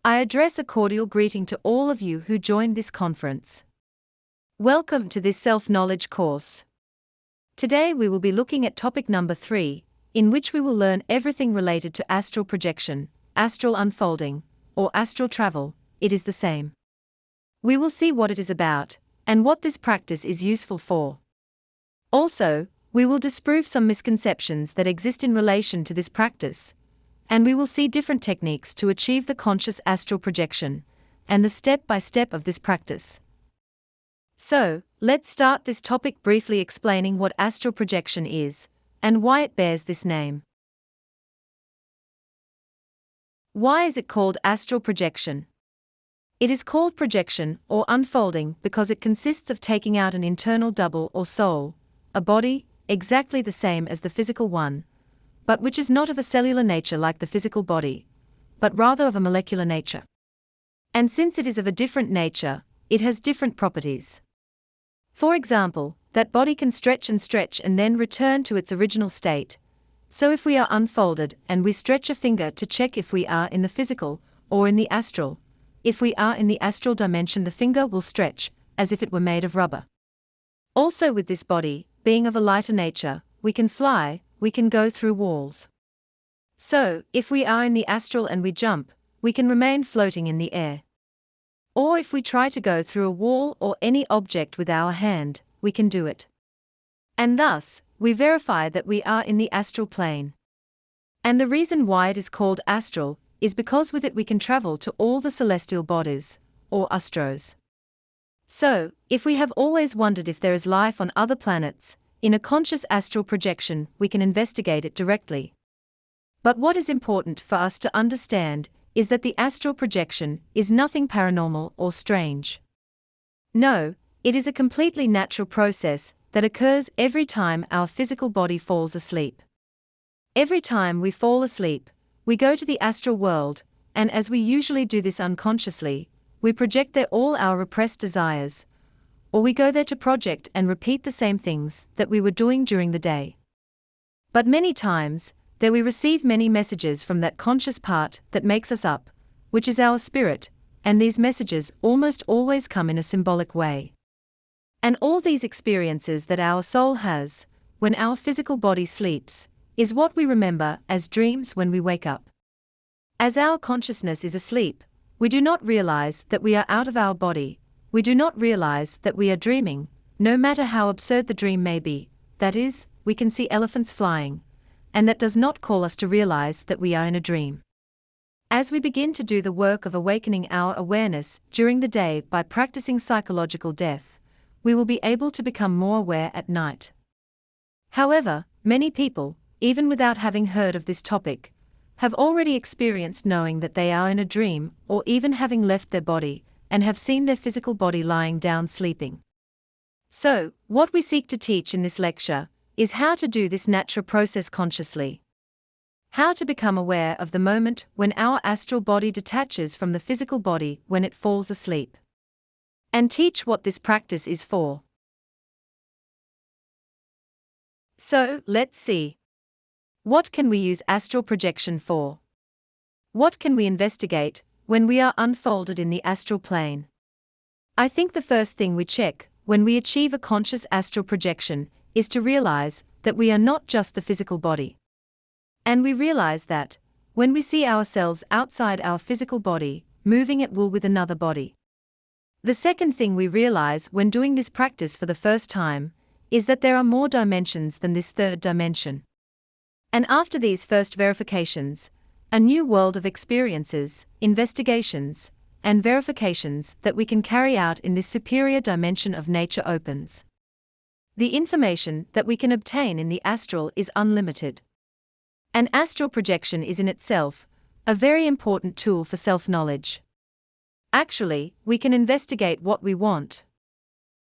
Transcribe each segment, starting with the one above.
I address a cordial greeting to all of you who joined this conference. Welcome to this self-knowledge course. Today we will be looking at topic number 3, in which we will learn everything related to astral projection, astral unfolding, or astral travel. It is the same. We will see what it is about, and what this practice is useful for. Also, we will disprove some misconceptions that exist in relation to this practice, and we will see different techniques to achieve the conscious astral projection, and the step-by-step of this practice. So, let's start this topic briefly explaining what astral projection is, and why it bears this name. Why is it called astral projection? It is called projection or unfolding because it consists of taking out an internal double or soul, a body, exactly the same as the physical one, but which is not of a cellular nature like the physical body, but rather of a molecular nature. And since it is of a different nature, it has different properties. For example, that body can stretch and then return to its original state. So if we are unfolded and we stretch a finger to check if we are in the physical or in the astral, if we are in the astral dimension, the finger will stretch as if it were made of rubber. Also with this body, being of a lighter nature, we can fly, we can go through walls. So, if we are in the astral and we jump, we can remain floating in the air. Or if we try to go through a wall or any object with our hand, we can do it. And thus, we verify that we are in the astral plane. And the reason why it is called astral is because with it we can travel to all the celestial bodies, or astros. So, if we have always wondered if there is life on other planets, in a conscious astral projection, we can investigate it directly. But what is important for us to understand is that the astral projection is nothing paranormal or strange. No, it is a completely natural process that occurs every time our physical body falls asleep. Every time we fall asleep, we go to the astral world, and as we usually do this unconsciously, we project there all our repressed desires, or we go there to project and repeat the same things that we were doing during the day. But many times, there we receive many messages from that conscious part that makes us up, which is our spirit, and these messages almost always come in a symbolic way. And all these experiences that our soul has, when our physical body sleeps, is what we remember as dreams when we wake up. As our consciousness is asleep, we do not realize that we are out of our body. We do not realize that we are dreaming, no matter how absurd the dream may be. That is, we can see elephants flying, and that does not call us to realize that we are in a dream. As we begin to do the work of awakening our awareness during the day by practicing psychological death, we will be able to become more aware at night. However, many people, even without having heard of this topic, have already experienced knowing that they are in a dream or even having left their body, and have seen their physical body lying down sleeping. So, what we seek to teach in this lecture is how to do this natural process consciously. How to become aware of the moment when our astral body detaches from the physical body when it falls asleep. And teach what this practice is for. So, let's see. What can we use astral projection for? What can we investigate when we are unfolded in the astral plane? I think the first thing we check when we achieve a conscious astral projection is to realize that we are not just the physical body. And we realize that, when we see ourselves outside our physical body, moving at will with another body. The second thing we realize when doing this practice for the first time is that there are more dimensions than this third dimension. And after these first verifications, a new world of experiences, investigations, and verifications that we can carry out in this superior dimension of nature opens. The information that we can obtain in the astral is unlimited. An astral projection is in itself a very important tool for self-knowledge. Actually, we can investigate what we want.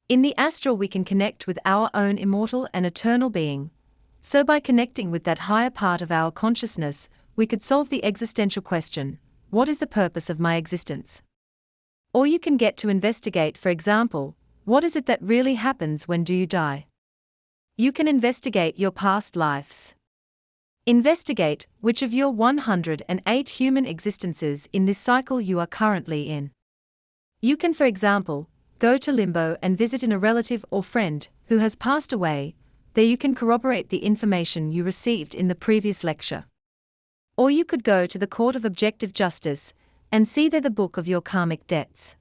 In the astral we can connect with our own immortal and eternal being. So by connecting with that higher part of our consciousness, we could solve the existential question, what is the purpose of my existence? Or you can get to investigate, for example, what is it that really happens when do you die? You can investigate your past lives. Investigate which of your 108 human existences in this cycle you are currently in. You can, for example, go to limbo and visit in a relative or friend who has passed away. There you can corroborate the information you received in the previous lecture. Or you could go to the court of objective justice and see there the book of your karmic debts.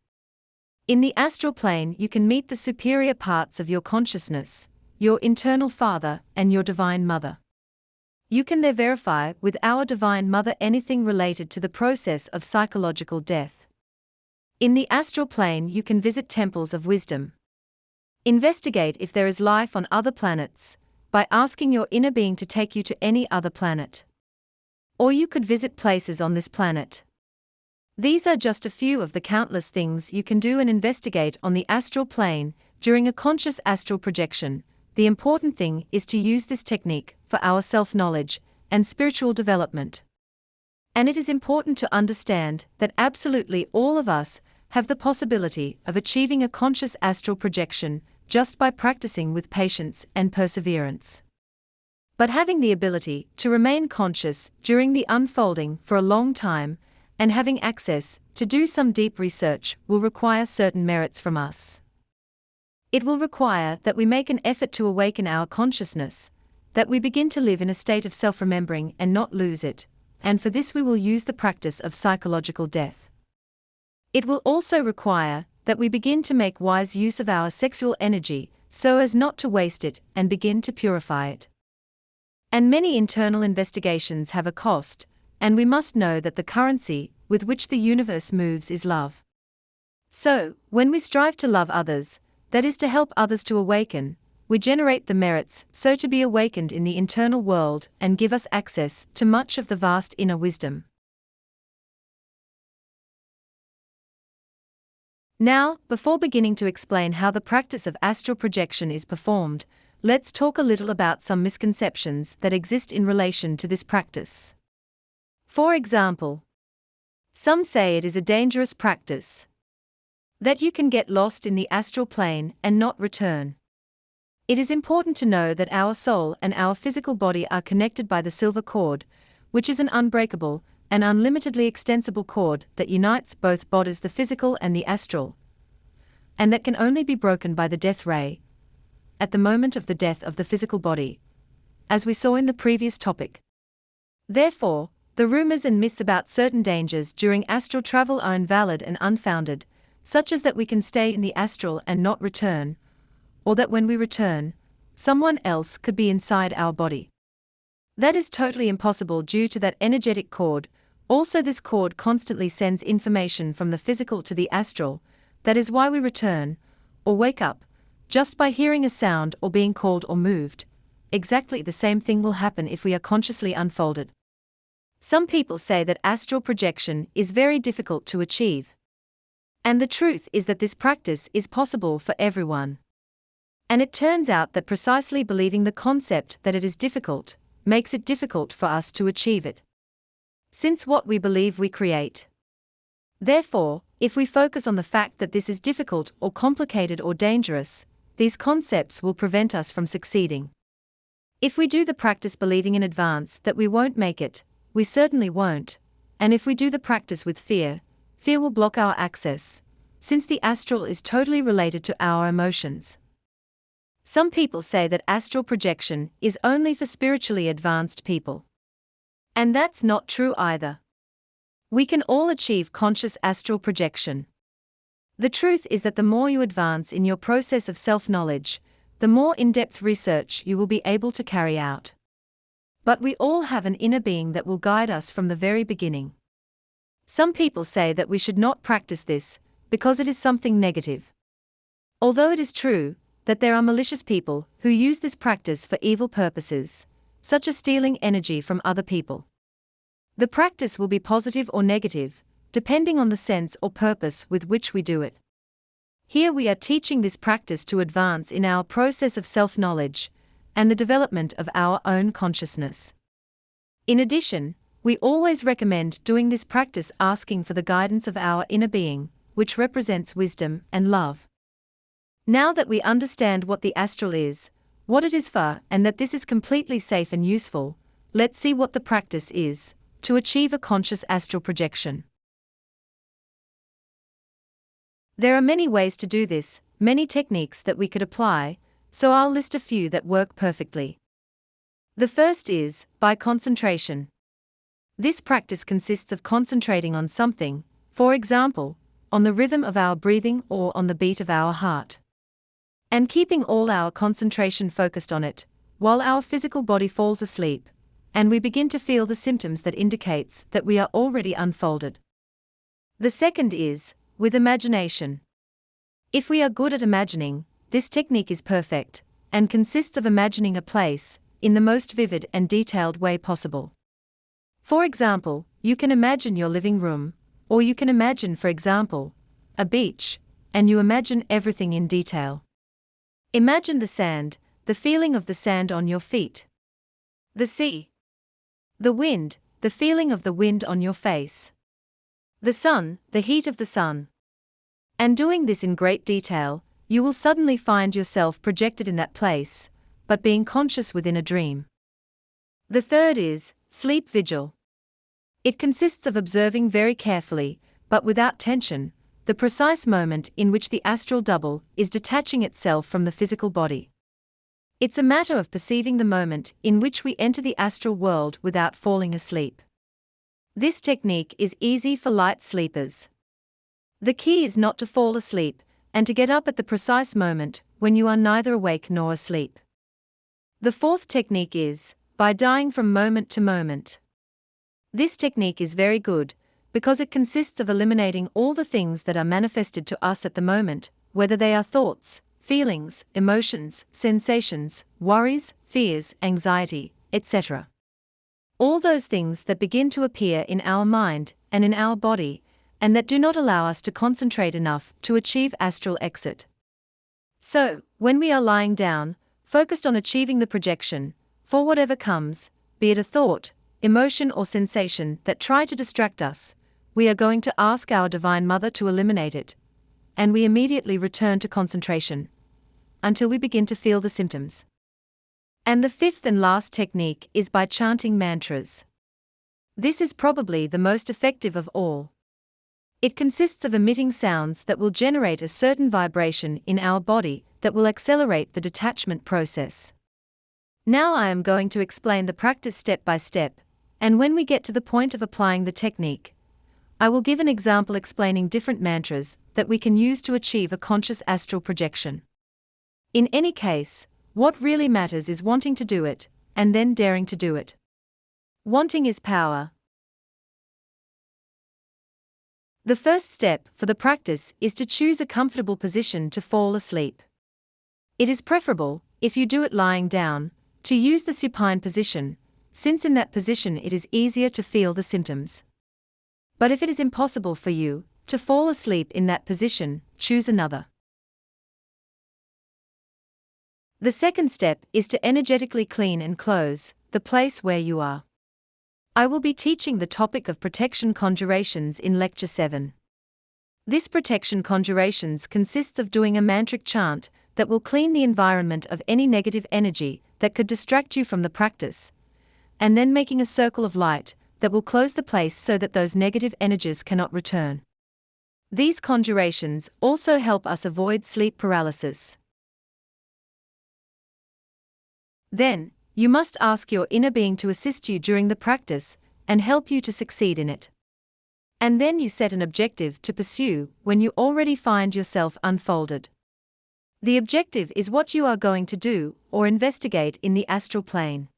In the astral plane, you can meet the superior parts of your consciousness, your internal father and your divine mother. You can there verify with our divine mother anything related to the process of psychological death. In the astral plane, you can visit temples of wisdom. Investigate if there is life on other planets by asking your inner being to take you to any other planet. Or you could visit places on this planet. These are just a few of the countless things you can do and investigate on the astral plane during a conscious astral projection. The important thing is to use this technique for our self-knowledge and spiritual development. And it is important to understand that absolutely all of us have the possibility of achieving a conscious astral projection just by practicing with patience and perseverance. But having the ability to remain conscious during the unfolding for a long time and having access to do some deep research will require certain merits from us. It will require that we make an effort to awaken our consciousness, that we begin to live in a state of self-remembering and not lose it, and for this we will use the practice of psychological death. It will also require that we begin to make wise use of our sexual energy so as not to waste it and begin to purify it. And many internal investigations have a cost, and we must know that the currency with which the universe moves is love. So, when we strive to love others, that is to help others to awaken, we generate the merits so to be awakened in the internal world and give us access to much of the vast inner wisdom. Now, before beginning to explain how the practice of astral projection is performed, let's talk a little about some misconceptions that exist in relation to this practice. For example, some say it is a dangerous practice, that you can get lost in the astral plane and not return. It is important to know that our soul and our physical body are connected by the silver cord, which is an unbreakable and unlimitedly extensible cord that unites both bodies, the physical and the astral, and that can only be broken by the death ray at the moment of the death of the physical body, as we saw in the previous topic. Therefore, the rumors and myths about certain dangers during astral travel are invalid and unfounded, such as that we can stay in the astral and not return, or that when we return, someone else could be inside our body. That is totally impossible due to that energetic cord. Also, this cord constantly sends information from the physical to the astral. That is why we return, or wake up, just by hearing a sound or being called or moved. Exactly the same thing will happen if we are consciously unfolded. Some people say that astral projection is very difficult to achieve. And the truth is that this practice is possible for everyone. And it turns out that precisely believing the concept that it is difficult makes it difficult for us to achieve it. Since what we believe we create. Therefore, if we focus on the fact that this is difficult or complicated or dangerous, these concepts will prevent us from succeeding. If we do the practice believing in advance that we won't make it, we certainly won't, and if we do the practice with fear, fear will block our access, since the astral is totally related to our emotions. Some people say that astral projection is only for spiritually advanced people. And that's not true either. We can all achieve conscious astral projection. The truth is that the more you advance in your process of self-knowledge, the more in-depth research you will be able to carry out. But we all have an inner being that will guide us from the very beginning. Some people say that we should not practice this, because it is something negative. Although it is true that there are malicious people who use this practice for evil purposes, such as stealing energy from other people. The practice will be positive or negative, depending on the sense or purpose with which we do it. Here we are teaching this practice to advance in our process of self-knowledge and the development of our own consciousness. In addition, we always recommend doing this practice asking for the guidance of our inner being, which represents wisdom and love. Now that we understand what the astral is, what it is for, and that this is completely safe and useful, let's see what the practice is to achieve a conscious astral projection. There are many ways to do this, many techniques that we could apply, so I'll list a few that work perfectly. The first is by concentration. This practice consists of concentrating on something, for example, on the rhythm of our breathing or on the beat of our heart, and keeping all our concentration focused on it, while our physical body falls asleep, and we begin to feel the symptoms that indicates that we are already unfolded. The second is with imagination. If we are good at imagining, this technique is perfect, and consists of imagining a place, in the most vivid and detailed way possible. For example, you can imagine your living room, or you can imagine, for example, a beach, and you imagine everything in detail. Imagine the sand, the feeling of the sand on your feet, the sea, the wind, the feeling of the wind on your face, the sun, the heat of the sun. And doing this in great detail, you will suddenly find yourself projected in that place, but being conscious within a dream. The third is sleep vigil. It consists of observing very carefully, but without tension, the precise moment in which the astral double is detaching itself from the physical body. It's a matter of perceiving the moment in which we enter the astral world without falling asleep. This technique is easy for light sleepers. The key is not to fall asleep, and to get up at the precise moment when you are neither awake nor asleep. The fourth technique is by dying from moment to moment. This technique is very good, because it consists of eliminating all the things that are manifested to us at the moment, whether they are thoughts, feelings, emotions, sensations, worries, fears, anxiety, etc. All those things that begin to appear in our mind and in our body, and that do not allow us to concentrate enough to achieve astral exit. So, when we are lying down, focused on achieving the projection, for whatever comes, be it a thought, emotion or sensation that try to distract us, we are going to ask our Divine Mother to eliminate it, and we immediately return to concentration, until we begin to feel the symptoms. And the fifth and last technique is by chanting mantras. This is probably the most effective of all. It consists of emitting sounds that will generate a certain vibration in our body that will accelerate the detachment process. Now I am going to explain the practice step by step, and when we get to the point of applying the technique, I will give an example explaining different mantras that we can use to achieve a conscious astral projection. In any case, what really matters is wanting to do it, and then daring to do it. Wanting is power. The first step for the practice is to choose a comfortable position to fall asleep. It is preferable, if you do it lying down, to use the supine position, since in that position it is easier to feel the symptoms. But if it is impossible for you to fall asleep in that position, choose another. The second step is to energetically clean and close the place where you are. I will be teaching the topic of protection conjurations in Lecture 7. This protection conjurations consists of doing a mantric chant that will clean the environment of any negative energy that could distract you from the practice, and then making a circle of light that will close the place so that those negative energies cannot return. These conjurations also help us avoid sleep paralysis. Then, you must ask your inner being to assist you during the practice and help you to succeed in it. And then you set an objective to pursue when you already find yourself unfolded. The objective is what you are going to do or investigate in the astral plane.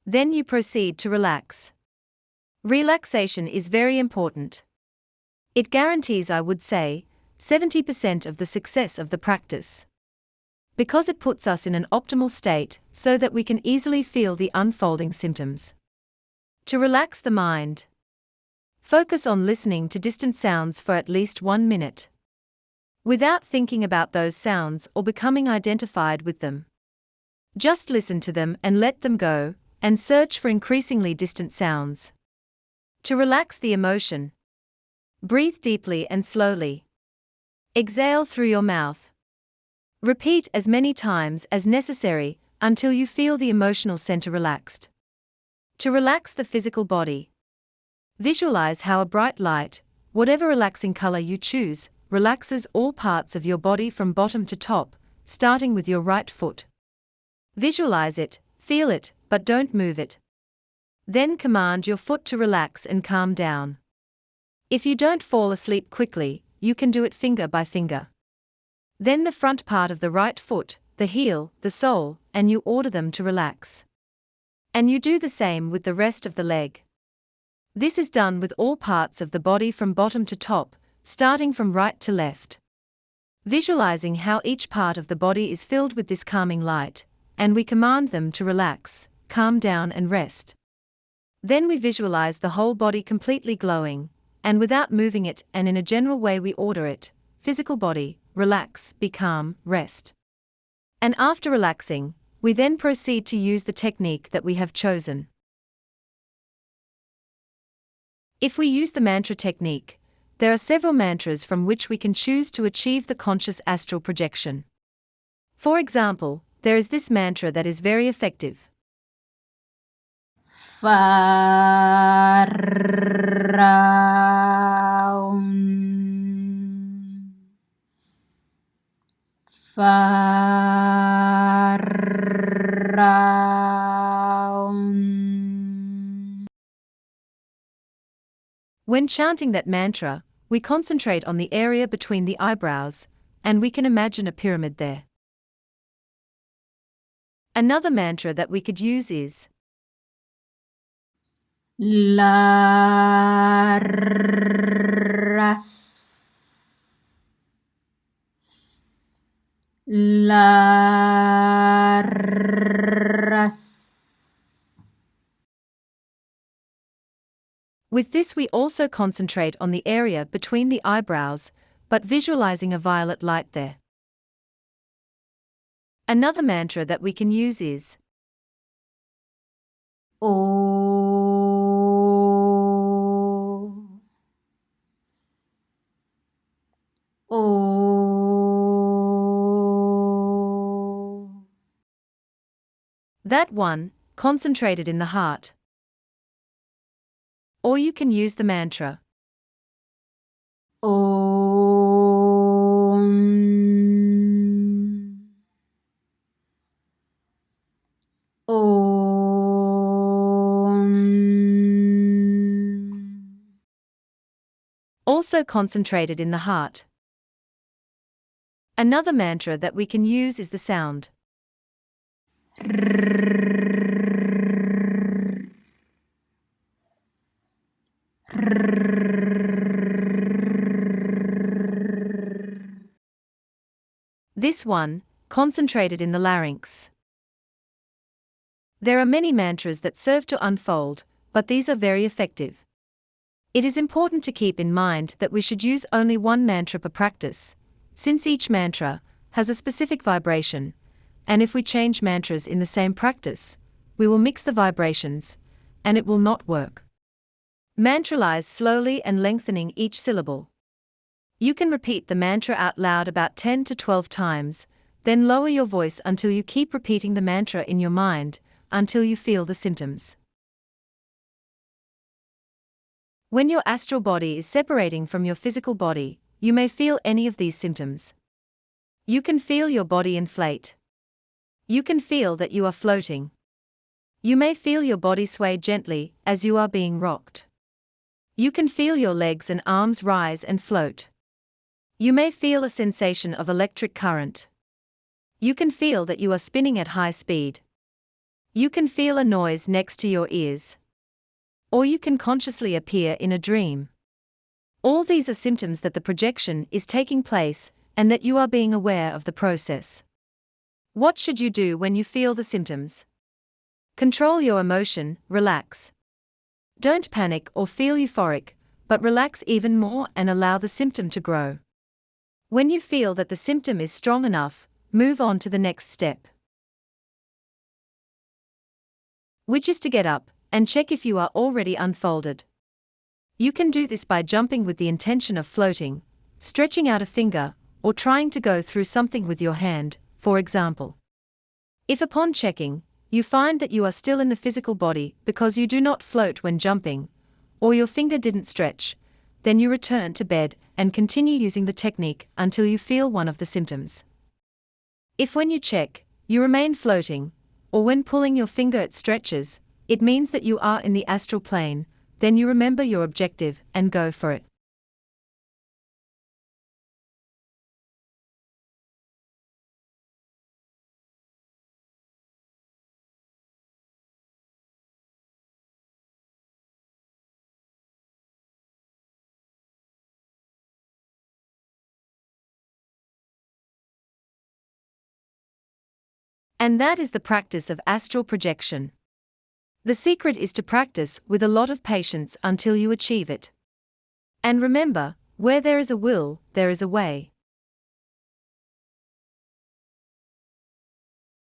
Then you proceed to relax. Relaxation is very important. It guarantees, I would say, 70% of the success of the practice, because it puts us in an optimal state so that we can easily feel the unfolding symptoms. To relax the mind, focus on listening to distant sounds for at least 1 minute, without thinking about those sounds or becoming identified with them. Just listen to them and let them go, and search for increasingly distant sounds. To relax the emotion, breathe deeply and slowly. Exhale through your mouth. Repeat as many times as necessary until you feel the emotional center relaxed. To relax the physical body, visualize how a bright light, whatever relaxing color you choose, relaxes all parts of your body from bottom to top, starting with your right foot. Visualize it, feel it, but don't move it. Then command your foot to relax and calm down. If you don't fall asleep quickly, you can do it finger by finger. Then the front part of the right foot, the heel, the sole, and you order them to relax. And you do the same with the rest of the leg. This is done with all parts of the body from bottom to top, starting from right to left. Visualizing how each part of the body is filled with this calming light, and we command them to relax, calm down and rest. Then we visualize the whole body completely glowing, and without moving it, and in a general way we order it: physical body, relax, be calm, rest. And after relaxing, we then proceed to use the technique that we have chosen. If we use the mantra technique, there are several mantras from which we can choose to achieve the conscious astral projection. For example, there is this mantra that is very effective. When chanting that mantra, we concentrate on the area between the eyebrows, and we can imagine a pyramid there. Another mantra that we could use is Laras. Laras. With this we also concentrate on the area between the eyebrows, but visualizing a violet light there. Another mantra that we can use is O. O. that one, concentrated in the heart. Or you can use the mantra Om. Om. also concentrated in the heart. Another mantra that we can use is the sound. This one, concentrated in the larynx. There are many mantras that serve to unfold, but these are very effective. It is important to keep in mind that we should use only one mantra per practice, since each mantra has a specific vibration, and if we change mantras in the same practice, we will mix the vibrations, and it will not work. Mantralize slowly and lengthening each syllable. You can repeat the mantra out loud about 10 to 12 times, then lower your voice until you keep repeating the mantra in your mind, until you feel the symptoms. When your astral body is separating from your physical body, you may feel any of these symptoms. You can feel your body inflate. You can feel that you are floating. You may feel your body sway gently as you are being rocked. You can feel your legs and arms rise and float. You may feel a sensation of electric current. You can feel that you are spinning at high speed. You can feel a noise next to your ears. Or you can consciously appear in a dream. All these are symptoms that the projection is taking place and that you are being aware of the process. What should you do when you feel the symptoms? Control your emotion, relax. Don't panic or feel euphoric, but relax even more and allow the symptom to grow. When you feel that the symptom is strong enough, move on to the next step, which is to get up and check if you are already unfolded. You can do this by jumping with the intention of floating, stretching out a finger, or trying to go through something with your hand, for example. If upon checking, you find that you are still in the physical body because you do not float when jumping, or your finger didn't stretch, then you return to bed and continue using the technique until you feel one of the symptoms. If when you check, you remain floating, or when pulling your finger it stretches, it means that you are in the astral plane, then you remember your objective and go for it. And that is the practice of astral projection. The secret is to practice with a lot of patience until you achieve it. And remember, where there is a will, there is a way.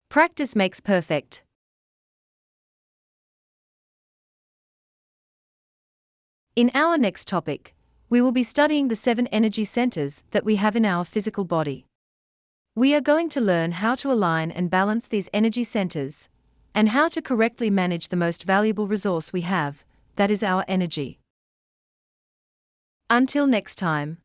Practice makes perfect. In our next topic, we will be studying the 7 energy centers that we have in our physical body. We are going to learn how to align and balance these energy centers, and how to correctly manage the most valuable resource we have, that is our energy. Until next time.